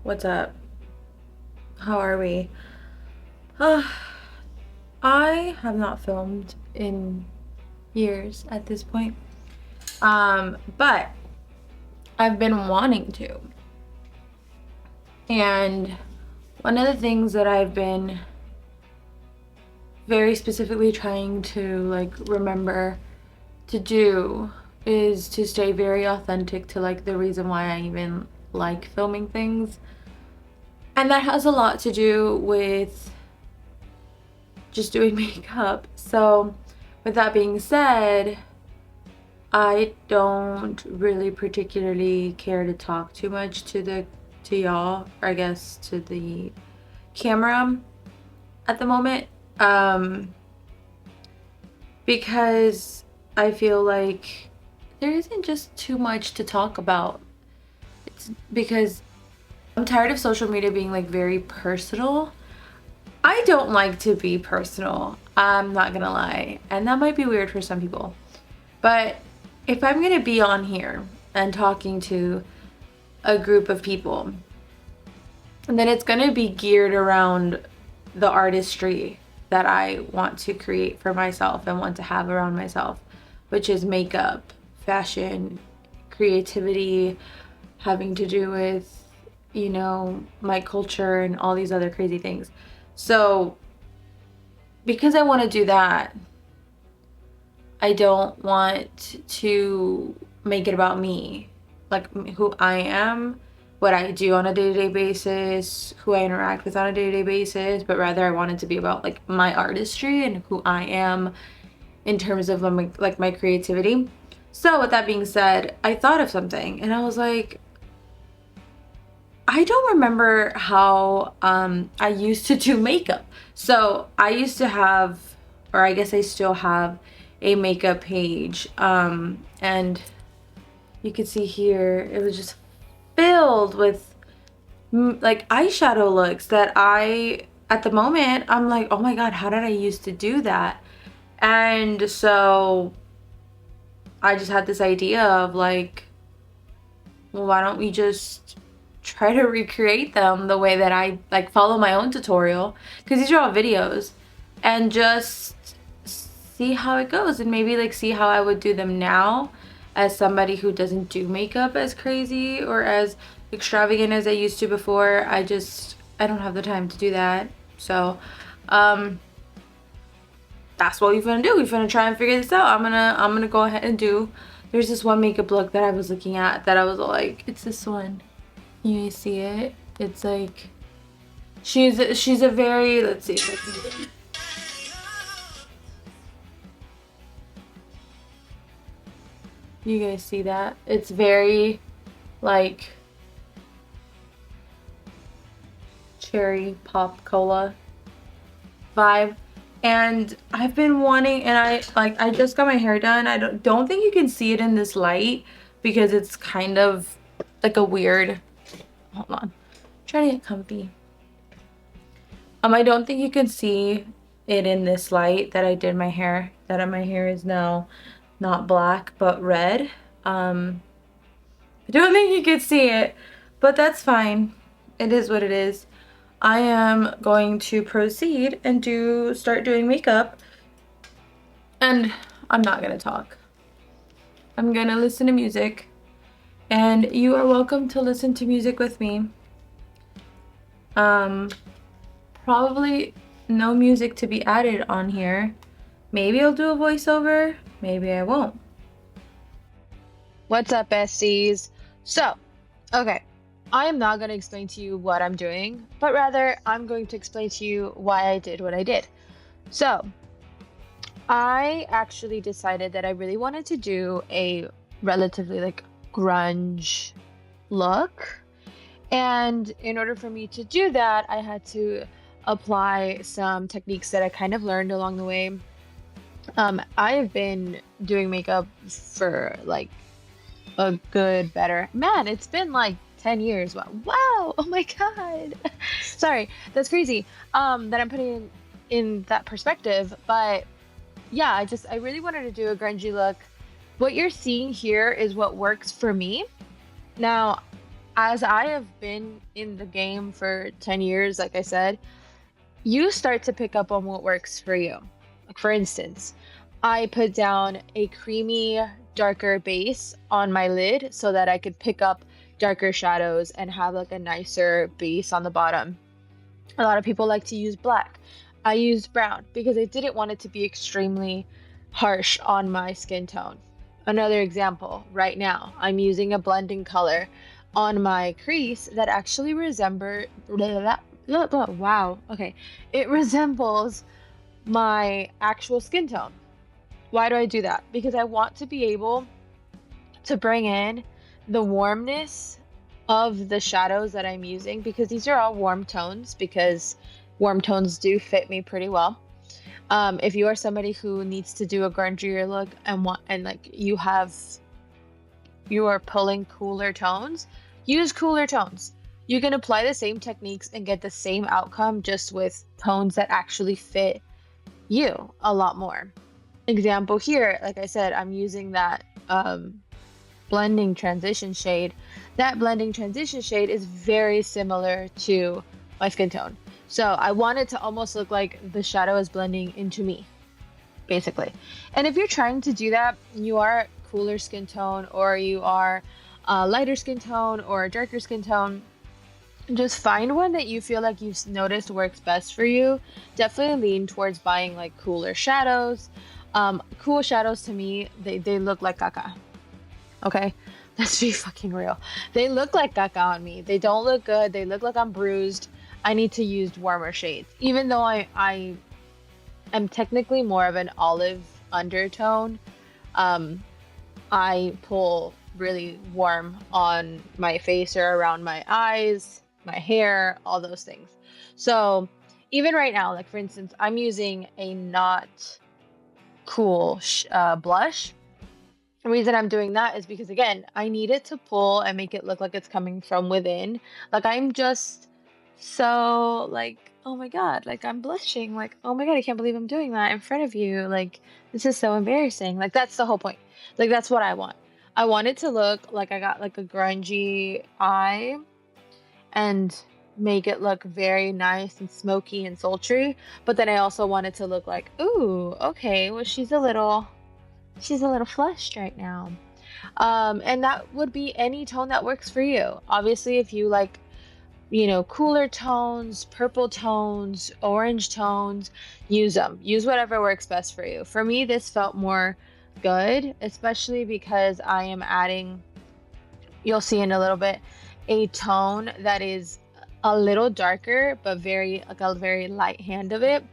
What's up? How are we? Uh, I have not filmed in years at this point. But I've been wanting to. And one of the things that I've been very specifically trying to remember to do is to stay very authentic to the reason why I even like filming things. And that has a lot to do with just doing makeup. So with that being said, I don't really particularly care to talk too much to y'all, or I guess to the camera at the moment. Because I feel like there isn't just too much to talk about. It's because I'm tired of social media being very personal. I don't like to be personal, I'm not gonna lie, and that might be weird for some people, but if I'm gonna be on here and talking to a group of people, then it's gonna be geared around the artistry that I want to create for myself and want to have around myself, which is makeup, fashion, creativity, having to do with, my culture and all these other crazy things. So because I want to do that, I don't want to make it about me, like who I am, what I do on a day-to-day basis, who I interact with on a day-to-day basis, but rather I want it to be about my artistry and who I am in terms of my creativity. So with that being said, I thought of something and I was like, I don't remember how I used to do makeup. So I used to have, or I guess I still have, a makeup page. And you can see here, it was just filled with eyeshadow looks that at the moment, I'm like, oh my God, how did I used to do that? And so I just had this idea of well, why don't we just try to recreate them the way that I follow my own tutorial, because these are all videos, and just see how it goes, and maybe see how I would do them now as somebody who doesn't do makeup as crazy or as extravagant as I used to before. I don't have the time to do that. So that's what we're gonna do. We're gonna try and figure this out. I'm gonna go ahead and do, there's this one makeup look that I was looking at that I was like, it's this one. You guys see it? It's she's a very, let's see. You guys see that? It's very cherry pop cola vibe. And I've been wanting, and I just got my hair done. I don't think you can see it in this light because it's kind of a weird, hold on, I'm trying to get comfy. I don't think you can see it in this light that I did my hair, that my hair is now not black but red. I don't think you can see it, but that's fine. It is what it is. I am going to proceed and start doing makeup, and I'm not gonna talk. I'm gonna listen to music, and you are welcome to listen to music with me. Probably no music to be added on here. Maybe I'll do a voiceover, maybe I won't. What's up, besties? So, okay, I am not going to explain to you what I'm doing, but rather I'm going to explain to you why I did what I did. So, I actually decided that I really wanted to do a relatively grunge look. And in order for me to do that, I had to apply some techniques that I kind of learned along the way. I've been doing makeup for a good, better, man, it's been 10 years. Wow, oh my God. Sorry, that's crazy that I'm putting in that perspective. But yeah, I really wanted to do a grungy look. What you're seeing here is what works for me. Now, as I have been in the game for 10 years, like I said, you start to pick up on what works for you. Like, for instance, I put down a creamy, darker base on my lid so that I could pick up darker shadows and have like a nicer base on the bottom. A lot of people like to use black. I used brown because I didn't want it to be extremely harsh on my skin tone. Another example, right now, I'm using a blending color on my crease that actually wow, okay. It resembles my actual skin tone. Why do I do that? Because I want to be able to bring in the warmness of the shadows that I'm using, because these are all warm tones, because warm tones do fit me pretty well. If you are somebody who needs to do a grungier look and like you are pulling cooler tones, use cooler tones. You can apply the same techniques and get the same outcome just with tones that actually fit you a lot more. Example here, like I said, I'm using that blending transition shade. That blending transition shade is very similar to my skin tone. So I want it to almost look like the shadow is blending into me, basically. And if you're trying to do that, you are cooler skin tone, or you are a lighter skin tone or a darker skin tone, just find one that you feel like you've noticed works best for you. Definitely lean towards buying like cooler shadows. Cool shadows to me, they look like caca. Okay? Let's be fucking real. They look like caca on me. They don't look good. They look like I'm bruised. I need to use warmer shades. Even though I am technically more of an olive undertone, I pull really warm on my face or around my eyes, my hair, all those things. So even right now, like for instance, I'm using a not cool blush. The reason I'm doing that is because, again, I need it to pull and make it look like it's coming from within. Like, I'm just so, like, oh my God, like, I'm blushing. Like, oh my God, I can't believe I'm doing that in front of you. Like, this is so embarrassing. Like, that's the whole point. Like, that's what I want. I want it to look like I got, like, a grungy eye and make it look very nice and smoky and sultry. But then I also want it to look like, ooh, okay, well, she's a little flushed right now. And that would be any tone that works for you. Obviously, if you like, cooler tones, purple tones, orange tones, use them. Use whatever works best for you. For me, this felt more good, especially because I am adding, you'll see in a little bit, a tone that is a little darker, but like a very light hand of it.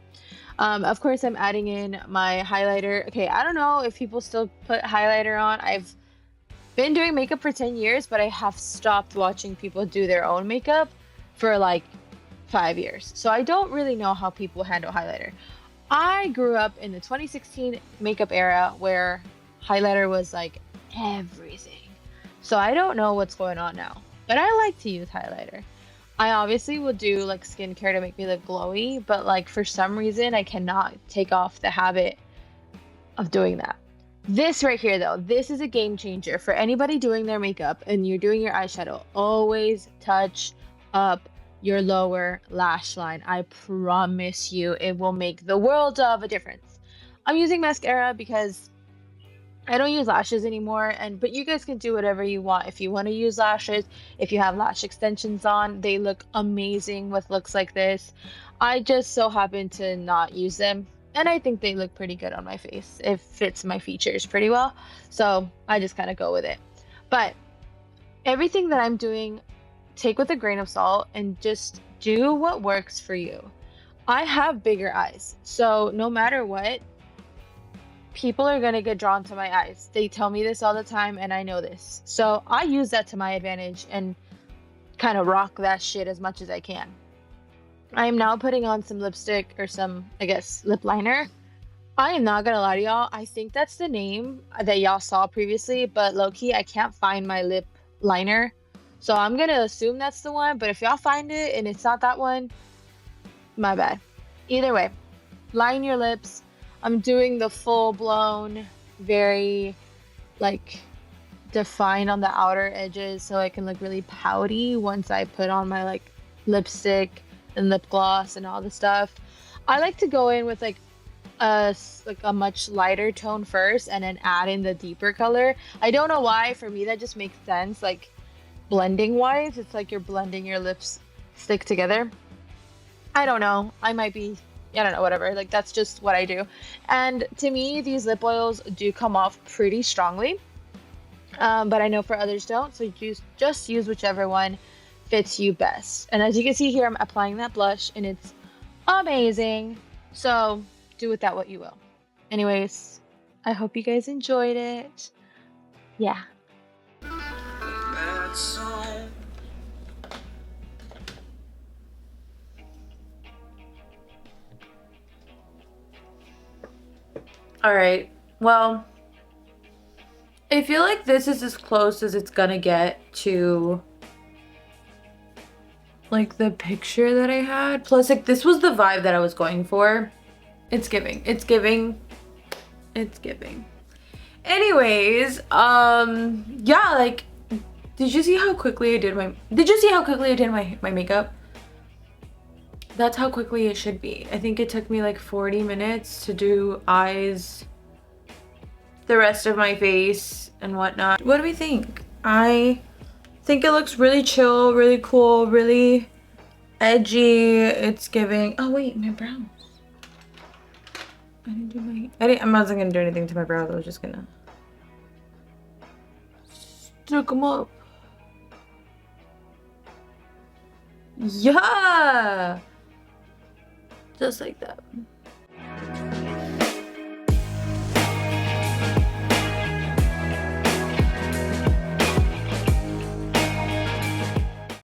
Of course, I'm adding in my highlighter. Okay, I don't know if people still put highlighter on. I've been doing makeup for 10 years, but I have stopped watching people do their own makeup for like 5 years. So I don't really know how people handle highlighter. I grew up in the 2016 makeup era where highlighter was like everything. So I don't know what's going on now, but I like to use highlighter. I obviously will do like skincare to make me look glowy, but like for some reason I cannot take off the habit of doing that. This right here though, this is a game changer for anybody doing their makeup and you're doing your eyeshadow. Always touch up your lower lash line. I promise you it will make the world of a difference. I'm using mascara because I don't use lashes anymore, but you guys can do whatever you want. If you want to use lashes, if you have lash extensions on, they look amazing with looks like this. I just so happen to not use them, and I think they look pretty good on my face. It fits my features pretty well, so I just kind of go with it. But everything that I'm doing, take with a grain of salt and just do what works for you. I have bigger eyes, so no matter what, people are going to get drawn to my eyes. They tell me this all the time, and I know this. So I use that to my advantage and kind of rock that shit as much as I can. I am now putting on some lipstick or some, I guess, lip liner. I am not going to lie to y'all. I think that's the name that y'all saw previously, but low-key, I can't find my lip liner. So I'm going to assume that's the one, but if y'all find it and it's not that one, my bad. Either way, line your lips. I'm doing the full-blown, very, like, defined on the outer edges so I can look really pouty once I put on my like lipstick and lip gloss and all the stuff. I like to go in with like like a much lighter tone first and then add in the deeper color. I don't know why, for me that just makes sense, like blending wise. It's like you're blending your lips stick together. I don't know. I don't know, whatever. Like that's just what I do. And to me, these lip oils do come off pretty strongly. But I know for others don't. So just use whichever one fits you best. And as you can see here, I'm applying that blush and it's amazing. So do with that what you will. Anyways, I hope you guys enjoyed it. Yeah. All right. Well, I feel like this is as close as it's gonna get to like the picture that I had. Plus, like, this was the vibe that I was going for. It's giving. It's giving. It's giving. Anyways, yeah, like, did you see how quickly I did my makeup? That's how quickly it should be. I think it took me like 40 minutes to do eyes, the rest of my face and whatnot. What do we think? I think it looks really chill, really cool, really edgy. It's giving. Oh wait, my brows. I didn't do my. I'm not gonna do anything to my brows. I was just gonna stick them up. Yeah, just like that.